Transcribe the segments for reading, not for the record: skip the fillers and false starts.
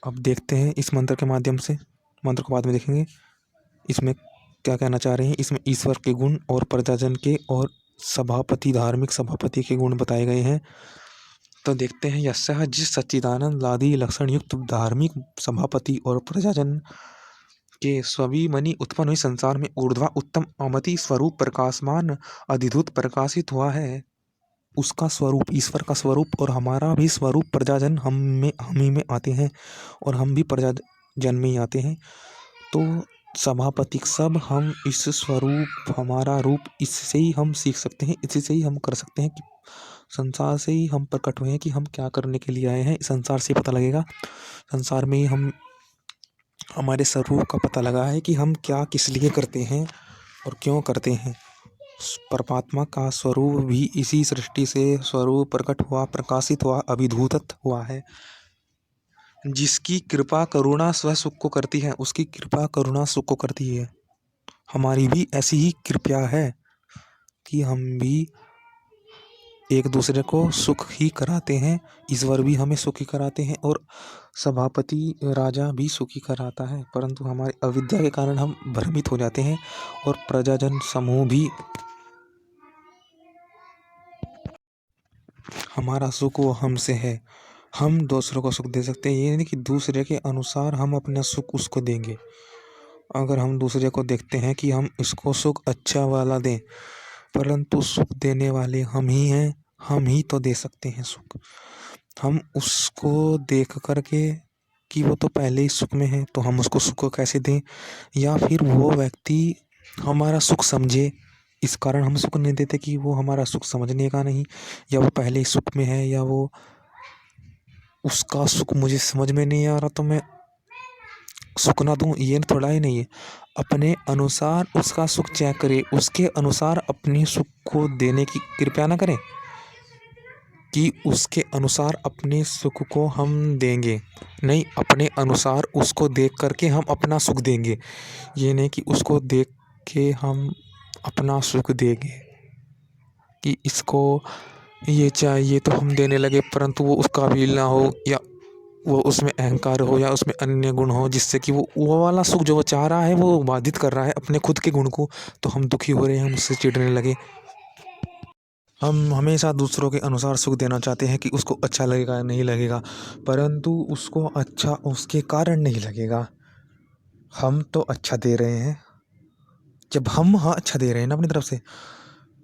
अब देखते हैं इस मंत्र के माध्यम से, मंत्र को बाद में देखेंगे इसमें क्या कहना चाह रहे हैं। इसमें ईश्वर के गुण और प्रजाजन के और सभापति, धार्मिक सभापति के गुण बताए गए हैं। तो देखते हैं, यस्या जिस सच्चिदानंद आदि लक्षण युक्त धार्मिक सभापति और प्रजाजन के सभी मणि उत्पन्न हुई संसार में ऊर्ध्वा उत्तम अमति स्वरूप प्रकाशमान अधिभूत प्रकाशित हुआ है, उसका स्वरूप, ईश्वर का स्वरूप और हमारा भी स्वरूप प्रजाजन हम ही में आते हैं और हम भी प्रजाजन में ही आते हैं। तो सभापति सब हम इस स्वरूप, हमारा रूप, इससे ही हम सीख सकते हैं, इसी से ही हम कर सकते हैं कि संसार से ही हम प्रकट हुए हैं कि हम क्या करने के लिए आए हैं। संसार से पता लगेगा, संसार में ही हम हमारे स्वरूप का पता लगा है कि हम क्या किस लिए करते हैं और क्यों करते हैं। परमात्मा का स्वरूप भी इसी सृष्टि से स्वरूप प्रकट हुआ, प्रकाशित हुआ, अभिधूतत हुआ है। जिसकी कृपा करुणा स्व सुख को करती है, उसकी कृपा करुणा सुख को करती है। हमारी भी ऐसी ही कृपा है कि हम भी एक दूसरे को सुख ही कराते हैं। ईश्वर भी हमें सुख ही कराते हैं और सभापति राजा भी सुख ही कराता है, परंतु हमारी अविद्या के कारण हम भ्रमित हो जाते हैं और प्रजाजन समूह भी हमारा सुख वो हमसे है। हम दूसरों को सुख दे सकते हैं, ये नहीं कि दूसरे के अनुसार हम अपना सुख उसको देंगे। अगर हम दूसरे को देखते हैं कि हम इसको सुख अच्छा वाला दें, परंतु सुख देने वाले हम ही हैं, हम ही तो दे सकते हैं सुख। हम उसको देख करके कि वो तो पहले ही सुख में है तो हम उसको सुख कैसे दें, या फिर वो व्यक्ति हमारा सुख समझे, इस कारण हम सुख नहीं देते कि वो हमारा सुख समझने का नहीं, या वो पहले ही सुख में है, या वो उसका सुख मुझे समझ में नहीं आ रहा तो मैं सुख ना दूं। ये थोड़ा ही नहीं है, अपने अनुसार उसका सुख चेक करे, उसके अनुसार अपनी सुख को देने की कृपया ना करें कि उसके अनुसार अपने सुख को हम देंगे, नहीं, अपने अनुसार उसको देख करके हम अपना सुख देंगे। ये नहीं कि उसको देख के हम अपना सुख देंगे कि इसको ये चाहिए तो हम देने लगे, परंतु वो उसका काबिल ना हो, या वो उसमें अहंकार हो, या उसमें अन्य गुण हो जिससे कि वो वाला सुख जो वो चाह रहा है वो बाधित कर रहा है अपने खुद के गुण को, तो हम दुखी हो रहे हैं, हम उससे चिढ़ने लगे। हम हमेशा दूसरों के अनुसार सुख देना चाहते हैं कि उसको अच्छा लगेगा नहीं लगेगा, परंतु उसको अच्छा उसके कारण नहीं लगेगा। हम तो अच्छा दे रहे हैं, जब हम हाँ अच्छा दे रहे हैं ना अपनी तरफ से,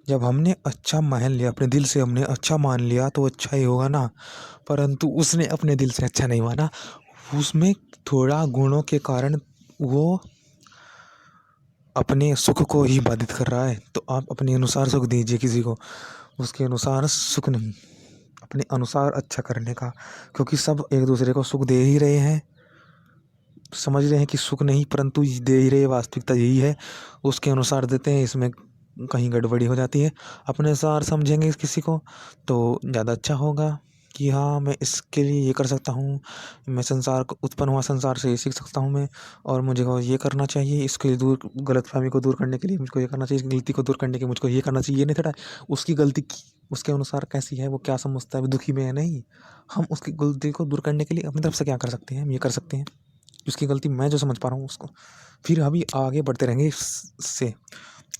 जब हमने अच्छा मान लिया अपने दिल से, हमने अच्छा मान लिया तो अच्छा ही होगा ना। परंतु उसने अपने दिल से अच्छा नहीं माना, उसमें थोड़ा गुणों के कारण वो अपने सुख को ही बाधित कर रहा है। तो आप अपने अनुसार सुख दीजिए किसी को, उसके अनुसार सुख नहीं, अपने अनुसार अच्छा करने का, क्योंकि सब एक दूसरे को सुख दे ही रहे हैं, समझ रहे हैं कि सुख नहीं परंतु दे ही रहे, वास्तविकता यही है, उसके अनुसार देते हैं, इसमें कहीं गड़बड़ी हो जाती है। अपने अनुसार समझेंगे किसी को तो ज़्यादा अच्छा होगा कि हाँ मैं इसके लिए ये कर सकता हूँ, मैं संसार को उत्पन्न हुआ, संसार से ये सीख सकता हूँ मैं, और मुझे को ये करना चाहिए, इसके दूर गलतफहमी को दूर करने के लिए मुझको ये करना चाहिए, इसकी गलती को दूर करने के लिए मुझको ये करना चाहिए। ये नहीं थोड़ा उसकी गलती उसके अनुसार कैसी है, वो क्या समझता है, वो दुखी में है, नहीं, हम उसकी गलती को दूर करने के लिए अपनी तरफ से क्या कर सकते हैं, हम ये कर सकते हैं उसकी गलती मैं जो समझ पा रहा हूँ उसको, फिर अभी आगे बढ़ते रहेंगे इससे।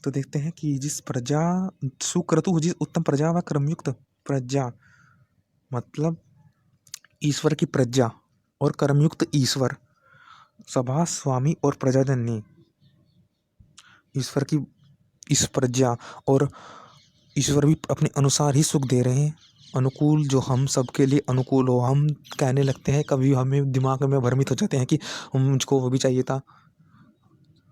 तो देखते हैं कि जिस प्रजा सुक्रतु, जिस उत्तम प्रजा व कर्मयुक्त प्रजा, मतलब ईश्वर की प्रजा और कर्मयुक्त ईश्वर, सभा स्वामी और प्रजाजन ने ईश्वर की इस प्रजा और ईश्वर भी अपने अनुसार ही सुख दे रहे हैं, अनुकूल, जो हम सबके लिए अनुकूल हो। हम कहने लगते हैं कभी, हमें दिमाग में भ्रमित हो जाते हैं कि मुझको वो भी चाहिए था,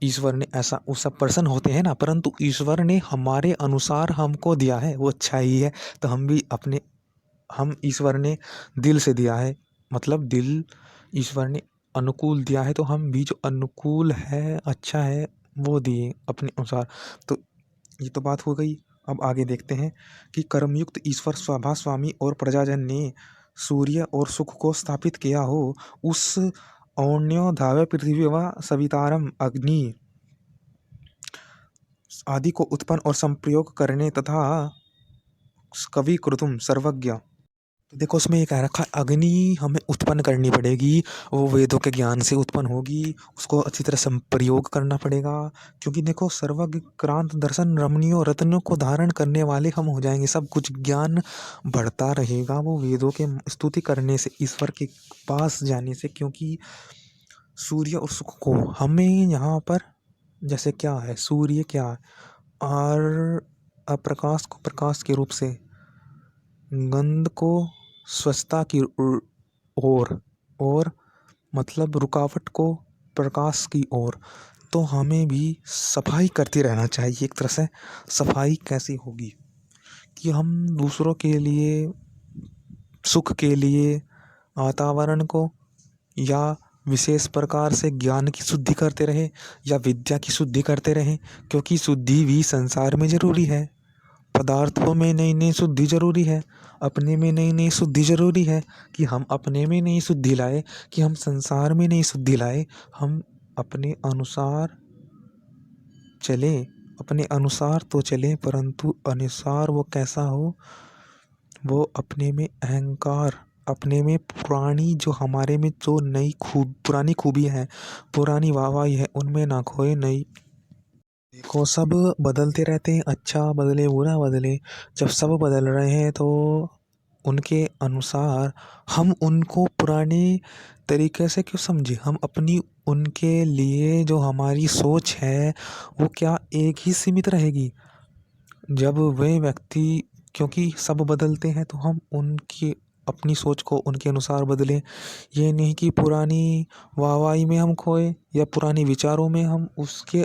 ईश्वर ने ऐसा, वो सब पर्सन होते हैं ना, परंतु ईश्वर ने हमारे अनुसार हमको दिया है, वो अच्छा ही है। तो हम भी अपने, हम ईश्वर ने दिल से दिया है, मतलब दिल ईश्वर ने अनुकूल दिया है, तो हम भी जो अनुकूल है, अच्छा है, वो दिए अपने अनुसार। तो ये तो बात हो गई। अब आगे देखते हैं कि कर्मयुक्त ईश्वर स्वभा स्वामी और प्रजाजन ने सूर्य और सुख को स्थापित किया हो, उस औण्यो धावे पृथ्वी व सवितारम अग्नि आदि को उत्पन्न और संप्रयोग करने तथा कवि कृतुम सर्वज्ञ तो देखो उसमें ये कह रखा है, अग्नि हमें उत्पन्न करनी पड़ेगी, वो वेदों के ज्ञान से उत्पन्न होगी, उसको अच्छी तरह से प्रयोग करना पड़ेगा। क्योंकि देखो सर्वज्ञ क्रांत दर्शन रमणीय रत्नों को धारण करने वाले हम हो जाएंगे, सब कुछ ज्ञान बढ़ता रहेगा वो वेदों के स्तुति करने से, ईश्वर के पास जाने से। क्योंकि सूर्य और सुख को हमें यहाँ पर, जैसे क्या है सूर्य, क्या है और अप्रकाश को प्रकाश के रूप से, गंध को स्वच्छता की ओर, और मतलब रुकावट को प्रकाश की ओर। तो हमें भी सफाई करते रहना चाहिए। एक तरह से सफाई कैसी होगी कि हम दूसरों के लिए, सुख के लिए वातावरण को या विशेष प्रकार से ज्ञान की शुद्धि करते रहे या विद्या की शुद्धि करते रहें। क्योंकि शुद्धि भी संसार में जरूरी है, पदार्थों में नई नई शुद्धि जरूरी है, अपने में नई नई शुद्धि जरूरी है। कि हम अपने में नई शुद्धि लाए, कि हम संसार में नई शुद्धि लाए। हम अपने अनुसार चले, अपने अनुसार तो चले, परंतु अनुसार वो कैसा हो, वो अपने में अहंकार, अपने में पुरानी जो हमारे में जो नई पुरानी खूबी है, पुरानी वाहवाही है, उनमें ना खोए। नई देखो सब बदलते रहते हैं, अच्छा बदले बुरा बदले। जब सब बदल रहे हैं तो उनके अनुसार हम उनको पुराने तरीके से क्यों समझे। हम अपनी उनके लिए जो हमारी सोच है वो क्या एक ही सीमित रहेगी। जब वे व्यक्ति, क्योंकि सब बदलते हैं तो हम उनकी अपनी सोच को उनके अनुसार बदलें। ये नहीं कि पुरानी वाहवाही में हम खोए या पुरानी विचारों में, हम उसके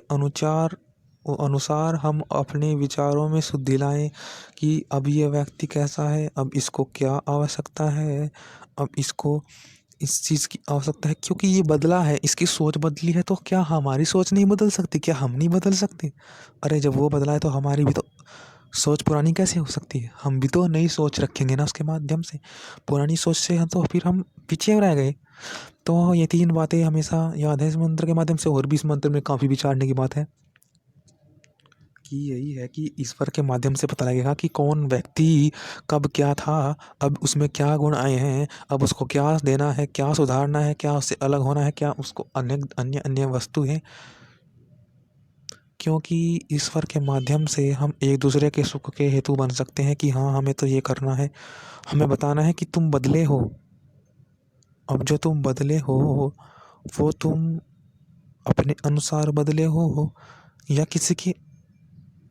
अनुसार हम अपने विचारों में शुद्धि लाएं। कि अब ये व्यक्ति कैसा है, अब इसको क्या आवश्यकता है, अब इसको इस चीज़ की आवश्यकता है क्योंकि ये बदला है, इसकी सोच बदली है। तो क्या हमारी सोच नहीं बदल सकती, क्या हम नहीं बदल सकते? अरे जब वो बदला है तो हमारी भी तो सोच पुरानी कैसे हो सकती है? हम भी तो नई सोच रखेंगे ना उसके माध्यम से। पुरानी सोच से हम तो फिर हम पीछे रह गए। तो ये 3 बातें हमेशा याद है इस मंत्र के माध्यम से। और भी इस मंत्र में काफ़ी विचारने की बात है कि यही है कि ईश्वर के माध्यम से पता लगेगा कि कौन व्यक्ति कब क्या था, अब उसमें क्या गुण आए हैं, अब उसको क्या देना है, क्या सुधारना है, क्या उससे अलग होना है, क्या उसको अन्य अन्य अन्य वस्तु है। क्योंकि ईश्वर के माध्यम से हम एक दूसरे के सुख के हेतु बन सकते हैं कि हाँ हमें तो ये करना है, हमें बताना है कि तुम बदले हो। अब जो तुम बदले हो वो तुम अपने अनुसार बदले हो या किसी के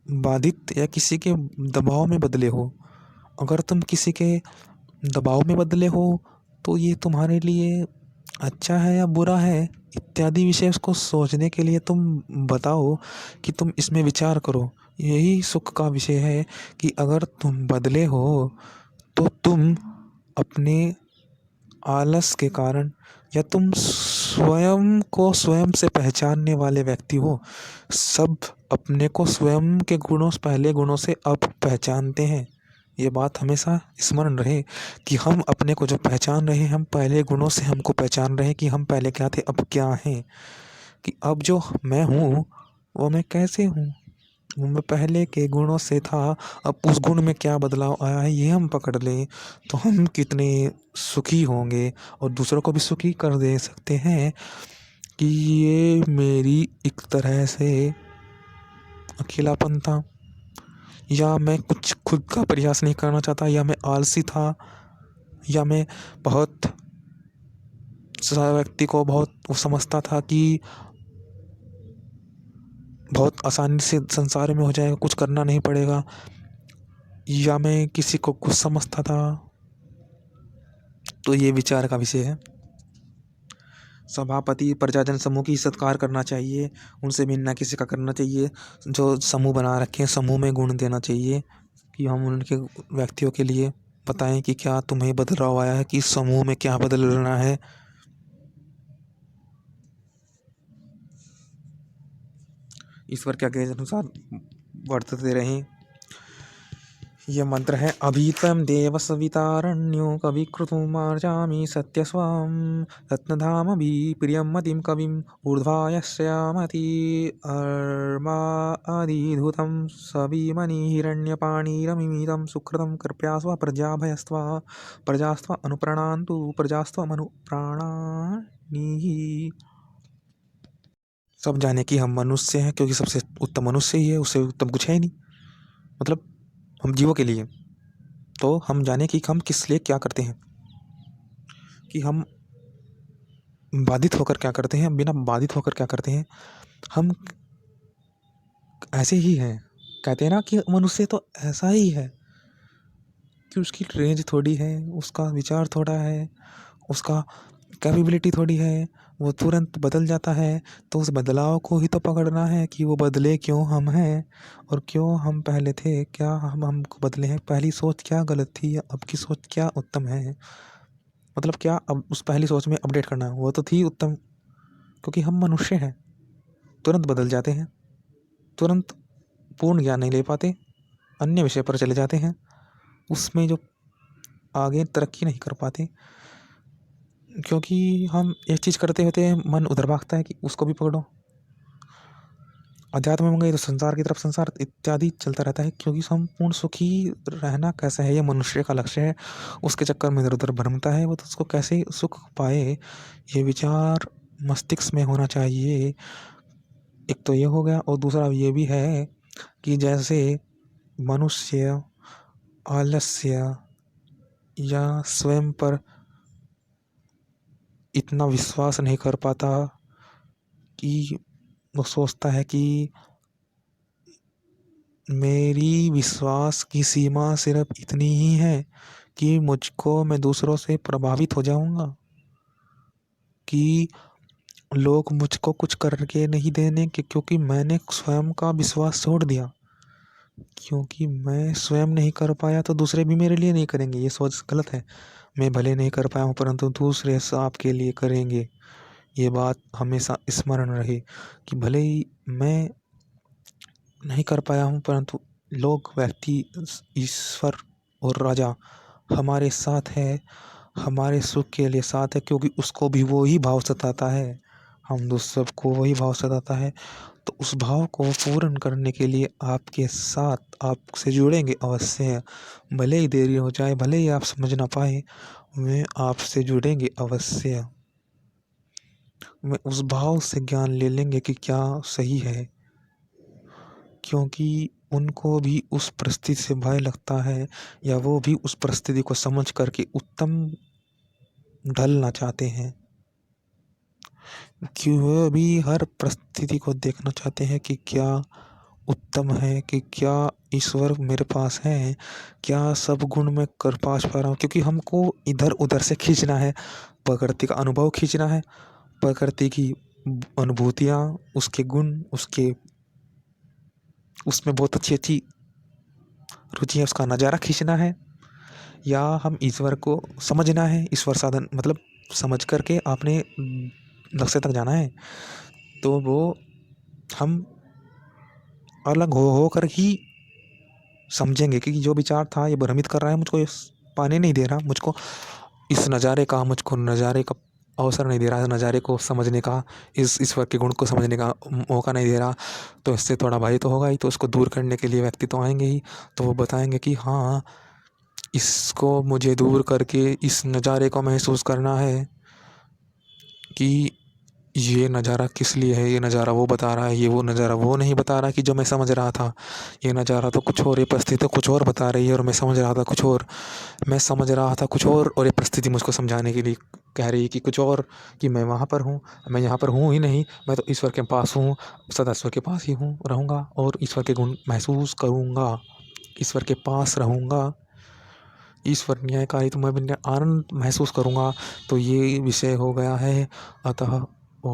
बाधित या किसी के दबाव में बदले हो। अगर तुम किसी के दबाव में बदले हो तो ये तुम्हारे लिए अच्छा है या बुरा है इत्यादि विषय उसको सोचने के लिए तुम बताओ, कि तुम इसमें विचार करो। यही सुख का विषय है कि अगर तुम बदले हो तो तुम अपने आलस के कारण, या तुम स्वयं को स्वयं से पहचानने वाले व्यक्ति हो। सब अपने को स्वयं के गुणों से, पहले गुणों से अब पहचानते हैं। ये बात हमेशा स्मरण रहे कि हम अपने को जो पहचान रहे हैं, हम पहले गुणों से हमको पहचान रहे हैं कि हम पहले क्या थे अब क्या हैं। कि अब जो मैं हूँ वो मैं कैसे हूँ, वो मैं पहले के गुणों से था, अब उस गुण में क्या बदलाव आया है ये हम पकड़ लें तो हम कितने सुखी होंगे और दूसरों को भी सुखी कर दे सकते हैं। कि ये मेरी एक तरह से अकेलापन था, या मैं कुछ खुद का प्रयास नहीं करना चाहता, या मैं आलसी था, या मैं बहुत व्यक्ति को बहुत वो समझता था कि बहुत आसानी से संसार में हो जाएगा, कुछ करना नहीं पड़ेगा, या मैं किसी को कुछ समझता था। तो ये विचार का विषय है। सभापति प्रजाजन समूह की सत्कार करना चाहिए, उनसे बिना किसी का करना चाहिए। जो समूह बना रखे हैं समूह में गुण देना चाहिए, कि हम उनके व्यक्तियों के लिए बताएं कि क्या तुम्हें बदलाव आया है, कि समूह में क्या बदलना है। ईश्वर के आज्ञा अनुसार वर्तते रहें। ये मंत्र है। अभीतम देव सवितारण्यो कवि क्रतुमार्जामि सत्यस्वाम रत्नधाम भी प्रियम मतिम कविम ऊर्ध्वायस्यामति अर्मा अधिधुतं सविमणि हिरण्यपाणिरमितं सुकृतं कृपयास्व प्रजास्त्व अनुप्राणान्तु प्रजास्त्व अनुप्राणानि। सब जाने कि हम मनुष्य हैं, क्योंकि सबसे उत्तम मनुष्य ही है, उससे उत्तम कुछ है ही नहीं। मतलब हम जीवों के लिए, तो हम जाने कि हम किस लिए क्या करते हैं, कि हम बाधित होकर क्या करते हैं, बिना बाधित होकर क्या करते हैं। हम ऐसे ही हैं। कहते हैं ना कि मनुष्य तो ऐसा ही है कि उसकी रेंज थोड़ी है, उसका विचार थोड़ा है, उसका कैपेबिलिटी थोड़ी है, वो तुरंत बदल जाता है। तो उस बदलाव को ही तो पकड़ना है कि वो बदले क्यों हम हैं, और क्यों हम पहले थे, क्या हम हमको बदले हैं, पहली सोच क्या गलत थी, अब की सोच क्या उत्तम है। मतलब क्या अब उस पहली सोच में अपडेट करना है, वो तो थी उत्तम। क्योंकि हम मनुष्य हैं, तुरंत बदल जाते हैं, तुरंत पूर्ण ज्ञान नहीं ले पाते, अन्य विषय पर चले जाते हैं, उसमें जो आगे तरक्की नहीं कर पाते। क्योंकि हम एक चीज़ करते होते हैं, मन उधर भागता है कि उसको भी पकड़ो, अध्यात्म में गए तो संसार की तरफ, संसार इत्यादि चलता रहता है। क्योंकि संपूर्ण सुखी रहना कैसा है, ये मनुष्य का लक्ष्य है। उसके चक्कर में इधर उधर भ्रमता है वो, तो उसको कैसे सुख पाए, ये विचार मस्तिष्क में होना चाहिए। एक तो ये हो गया, और दूसरा ये भी है कि जैसे मनुष्य आलस्य या स्वयं पर इतना विश्वास नहीं कर पाता, कि वो सोचता है कि मेरी विश्वास की सीमा सिर्फ इतनी ही है कि मुझको, मैं दूसरों से प्रभावित हो जाऊंगा, कि लोग मुझको कुछ करके नहीं देने के, क्योंकि मैंने स्वयं का विश्वास छोड़ दिया। क्योंकि मैं स्वयं नहीं कर पाया तो दूसरे भी मेरे लिए नहीं करेंगे। ये सोच गलत है। मैं भले नहीं कर पाया हूँ, परंतु दूसरे आपके लिए करेंगे। ये बात हमेशा स्मरण रहे कि भले ही मैं नहीं कर पाया हूँ, परंतु लोग, व्यक्ति, ईश्वर और राजा हमारे साथ है, हमारे सुख के लिए साथ है। क्योंकि उसको भी वो ही भाव सताता है, हम दूसरों को वही भाव सताता है। तो उस भाव को पूर्ण करने के लिए आपके साथ, आपसे जुड़ेंगे अवश्य। भले ही देरी हो जाए, भले ही आप समझ ना पाए, वे आपसे जुड़ेंगे अवश्य। वे उस भाव से ज्ञान ले लेंगे कि क्या सही है। क्योंकि उनको भी उस परिस्थिति से भय लगता है, या वो भी उस परिस्थिति को समझ करके उत्तम ढलना चाहते हैं। कि वो भी हर परिस्थिति को देखना चाहते हैं कि क्या उत्तम है, कि क्या ईश्वर मेरे पास है, क्या सब गुण मैं कर पा रहा हूँ। क्योंकि हमको इधर उधर से खींचना है, प्रकृति का अनुभव खींचना है, प्रकृति की अनुभूतियाँ, उसके गुण, उसके उसमें बहुत अच्छी अच्छी रुचि है, उसका नज़ारा खींचना है। या हम ईश्वर को समझना है, ईश्वर साधन मतलब समझ करके आपने लक्ष्य तक जाना है। तो वो हम अलग हो कर ही समझेंगे कि जो विचार था ये भ्रमित कर रहा है मुझको, ये पाने नहीं दे रहा, मुझको इस नज़ारे का, मुझको नज़ारे का अवसर नहीं दे रहा है, नज़ारे को समझने का, इस ईश्वर के गुण को समझने का मौका नहीं दे रहा। तो इससे थोड़ा भय तो होगा ही। तो उसको दूर करने के लिए व्यक्ति तो आएंगे ही। तो वो बताएंगे कि हाँ, इसको मुझे दूर करके इस नज़ारे को महसूस करना है, कि ये नज़ारा किस लिए है, ये नज़ारा वो बता रहा है, ये वो नज़ारा वो नहीं बता रहा कि जो मैं समझ रहा था। ये नज़ारा तो कुछ और, ये परिस्थिति तो कुछ और बता रही है, और मैं समझ रहा था कुछ और। मैं समझ रहा था कुछ और ये परिस्थिति मुझको समझाने के लिए कह रही है कि कुछ और, कि मैं वहाँ पर हूँ, मैं यहाँ पर हूँ ही नहीं, मैं तो ईश्वर के पास हूँ, सदा ईश्वर के पास ही हूँ, रहूँगा, और ईश्वर के गुण महसूस करूँगा, ईश्वर के पास रहूँगा, ईश्वर न्यायकारी तो मैं भी आनंद महसूस करूँगा। तो ये विषय हो गया है। अतः ओ